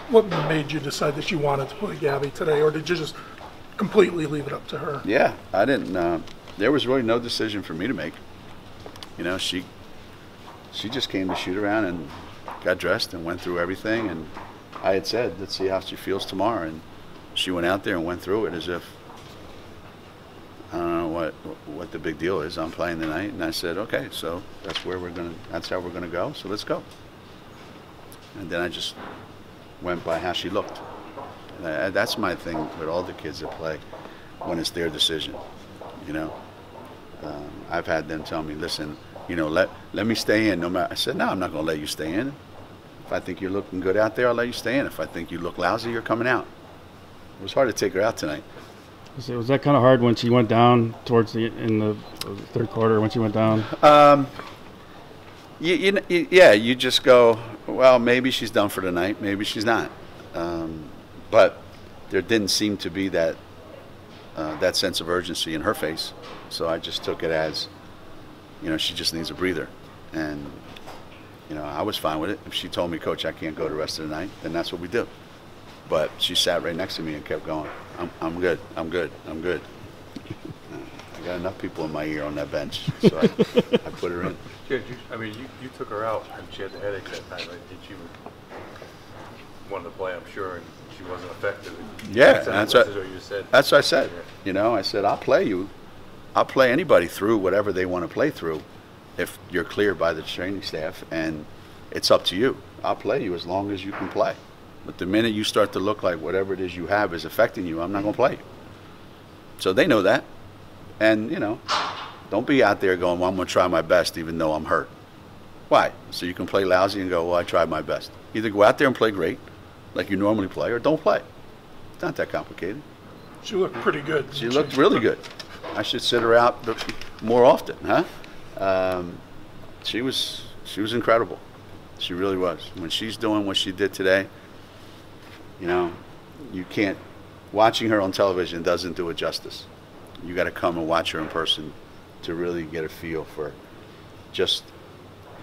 What made you decide that you wanted to play Gabby today, or did you just completely leave it up to her? Yeah, I didn't. There was really no decision for me to make. You know, she just came to shoot around and got dressed and went through everything. And I had said, let's see how she feels tomorrow. And she went out there and went through it as if, I don't know what the big deal is. I'm playing tonight, and I said, okay, so that's how we're gonna go. So let's go. And then I just went by how she looked. That's my thing with all the kids that play when it's their decision. You know, I've had them tell me, listen, you know, let me stay in. No matter. I said, no, I'm not gonna let you stay in. If I think you're looking good out there, I'll let you stay in. If I think you look lousy, you're coming out. It was hard to take her out tonight. Was that kind of hard when she went down towards in the third quarter when she went down? Yeah, you just go, well, maybe she's done for the night, maybe she's not. But there didn't seem to be that sense of urgency in her face. So I just took it as, you know, she just needs a breather. And, you know, I was fine with it. If she told me, Coach, I can't go the rest of the night, then that's what we do. But she sat right next to me and kept going. I'm good. I'm good. I'm good. I got enough people in my ear on that bench, so I put her in. Yeah, you took her out and she had the headache that night, right? Did you wanted to play, I'm sure, and she wasn't affected? Yeah, that's what you said. That's what I said. Yeah. You know, I said, I'll play you. I'll play anybody through whatever they want to play through if you're cleared by the training staff, and it's up to you. I'll play you as long as you can play. But the minute you start to look like whatever it is you have is affecting you, I'm not going to play you. So they know that. And, you know, don't be out there going, well, I'm going to try my best even though I'm hurt. Why? So you can play lousy and go, well, I tried my best. Either go out there and play great, like you normally play, or don't play. It's not that complicated. She looked pretty good. She looked really good. I should sit her out more often, huh? She was incredible. She really was. When she's doing what she did today, you know, you can't, watching her on television doesn't do it justice. You got to come and watch her in person to really get a feel for just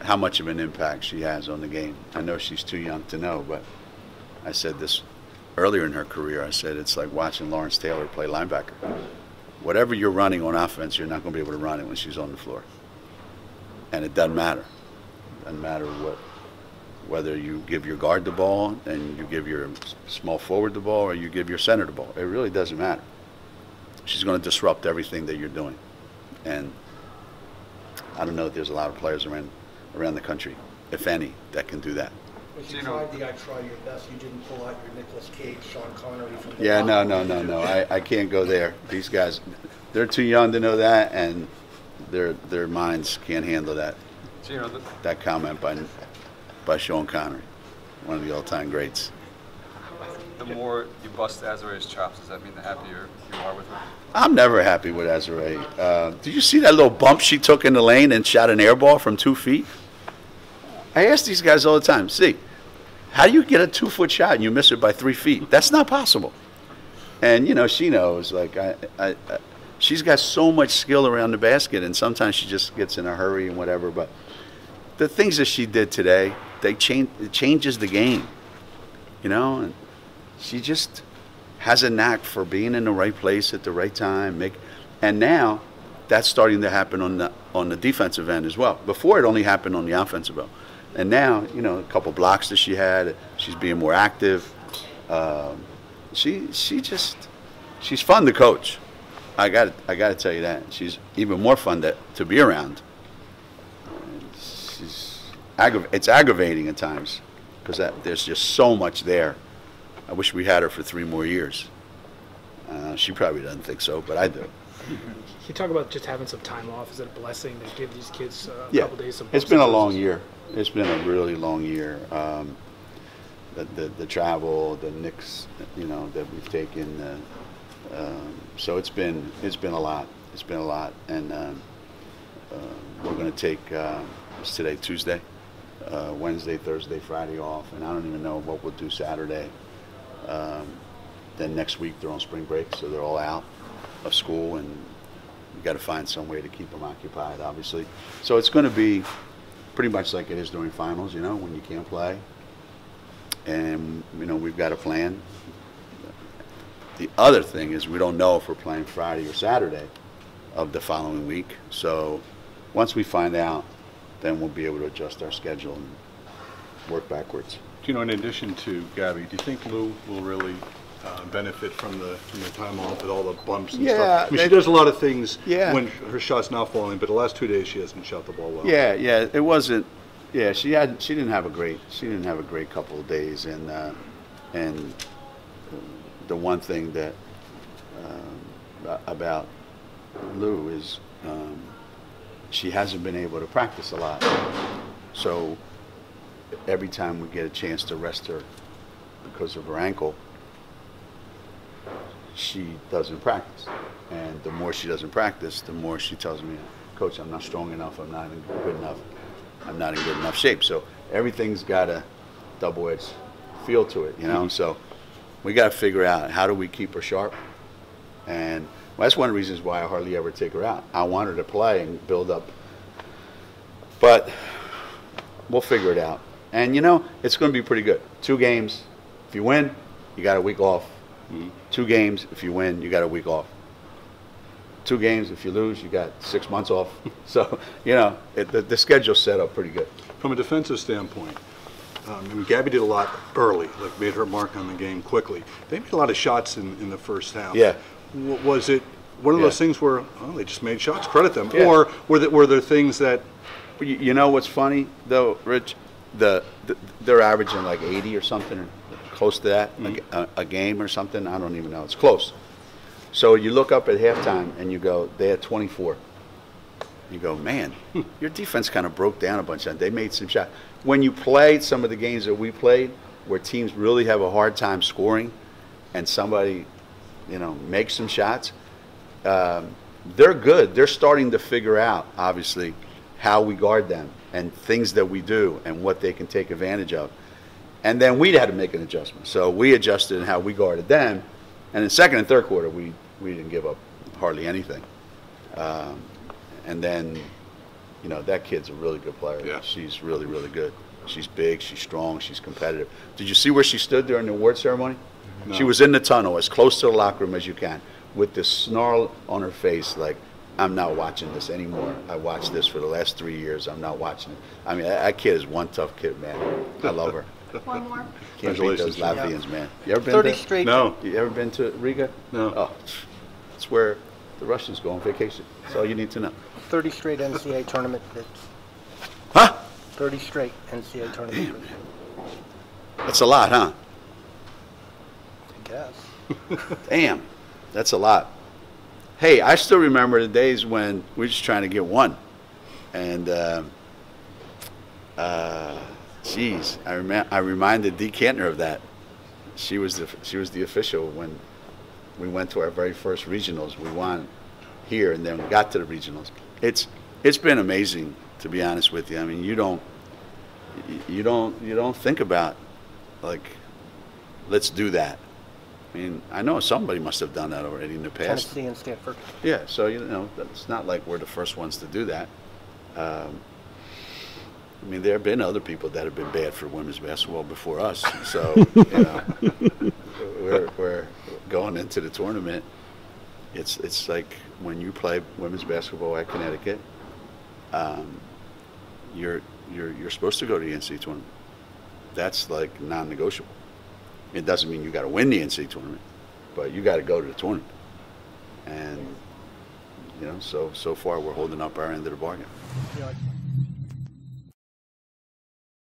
how much of an impact she has on the game. I know she's too young to know, but I said this earlier in her career. I said it's like watching Lawrence Taylor play linebacker. Whatever you're running on offense, you're not going to be able to run it when she's on the floor. And it doesn't matter. It doesn't matter whether you give your guard the ball and you give your small forward the ball or you give your center the ball. It really doesn't matter. She's going to disrupt everything that you're doing. And I don't know if there's a lot of players around the country, if any, that can do that. When you tried the I try your best, you didn't pull out your Nicolas Cage, Sean Connery from the No. I can't go there. These guys, they're too young to know that, and their minds can't handle that. That comment by Sean Connery, one of the all-time greats. The more you bust Azare's chops, does that mean the happier you are with her? I'm never happy with Azare. Did you see that little bump she took in the lane and shot an air ball from 2 feet? I ask these guys all the time, see, how do you get a 2-foot shot and you miss it by 3 feet? That's not possible. And, you know, she knows, like, she's got so much skill around the basket, and sometimes she just gets in a hurry and whatever, but the things that she did today, it changes the game, you know, and she just has a knack for being in the right place at the right time. And now that's starting to happen on the defensive end as well. Before it only happened on the offensive end. And now, you know, a couple blocks that she had, she's being more active. She's fun to coach. I got to tell you that. She's even more fun to be around. It's aggravating at times because there's just so much there. I wish we had her for 3 more years. She probably doesn't think so, but I do. You talk about just having some time off. Is it a blessing to give these kids a couple days? It's been a long year. It's been a really long year. The travel, the Knicks, you know, that we've taken. So it's been a lot. It's been a lot, and we're going to take it's today Tuesday, Wednesday, Thursday, Friday off, and I don't even know what we'll do Saturday. Then next week they're on spring break, so they're all out of school, and we've got to find some way to keep them occupied, obviously. So it's going to be pretty much like it is during finals, you know, when you can't play. and we've got a plan. The other thing is we don't know if we're playing Friday or Saturday of the following week. So once we find out, then we'll be able to adjust our schedule and work backwards. In addition to Gabby, do you think Lou will really benefit from the time off with all the bumps and stuff? I mean, she does a lot of things when her shot's not falling, but the last 2 days she hasn't shot the ball well. Yeah, it wasn't. Yeah, she didn't have a great couple of days, and the one thing that about Lou is she hasn't been able to practice a lot. So every time we get a chance to rest her because of her ankle, she doesn't practice. And the more she doesn't practice, the more she tells me, Coach, I'm not strong enough, I'm not in good enough shape. So everything's got a double-edged feel to it, So we got to figure out how do we keep her sharp. And that's one of the reasons why I hardly ever take her out. I want her to play and build up. But we'll figure it out. And, it's going to be pretty good. 2 games. If you win, you got a week off. 2 games. If you win, you got a week off. 2 games. If you lose, you got 6 months off. So, the schedule's set up pretty good. From a defensive standpoint, Gabby did a lot early, like made her mark on the game quickly. They made a lot of shots in the first half. Yeah. Was it one of those things where they just made shots, credit them, Yeah. or were there things that? You know what's funny though, Rich? They're averaging like 80 or something, or close to that, a game or something. I don't even know. It's close. So you look up at halftime and you go, they had 24. You go, man, your defense kind of broke down a bunch. They made some shots. When you played some of the games that we played, where teams really have a hard time scoring, and somebody, makes some shots, they're good. They're starting to figure out, obviously, how we guard them and things that we do and what they can take advantage of. And then we had to make an adjustment. So we adjusted in how we guarded them. And in second and third quarter, we didn't give up hardly anything. And then, that kid's a really good player. Yeah. She's really, really good. She's big, she's strong, she's competitive. Did you see where she stood during the award ceremony? No. She was in the tunnel, as close to the locker room as you can, with this snarl on her face, like, I'm not watching this anymore. I watched this for the last 3 years. I'm not watching it. I mean, that kid is one tough kid, man. I love her. One more. Can't beat those Latvians, man. You ever been 30 to? straight. No. You ever been to Riga? No. Oh, it's where the Russians go on vacation. That's all you need to know. 30 straight NCAA tournament bids. Huh? 30 straight NCAA tournament bids. That's a lot, huh? I guess. Damn, that's a lot. Hey, I still remember the days when we were just trying to get one. And, geez, I reminded Dee Kantner of that. She was the official when we went to our very first regionals. We won here and then we got to the regionals. It's been amazing, to be honest with you. I mean, you don't think about, like, let's do that. I mean, I know somebody must have done that already in the past. Tennessee and Stanford. Yeah, so, it's not like we're the first ones to do that. I mean, there have been other people that have been bad for women's basketball before us. So, we're going into the tournament. It's like when you play women's basketball at Connecticut, you're supposed to go to the NCAA tournament. That's like non-negotiable. It doesn't mean you got to win the NCAA tournament, but you got to go to the tournament. And so far we're holding up our end of the bargain. You know,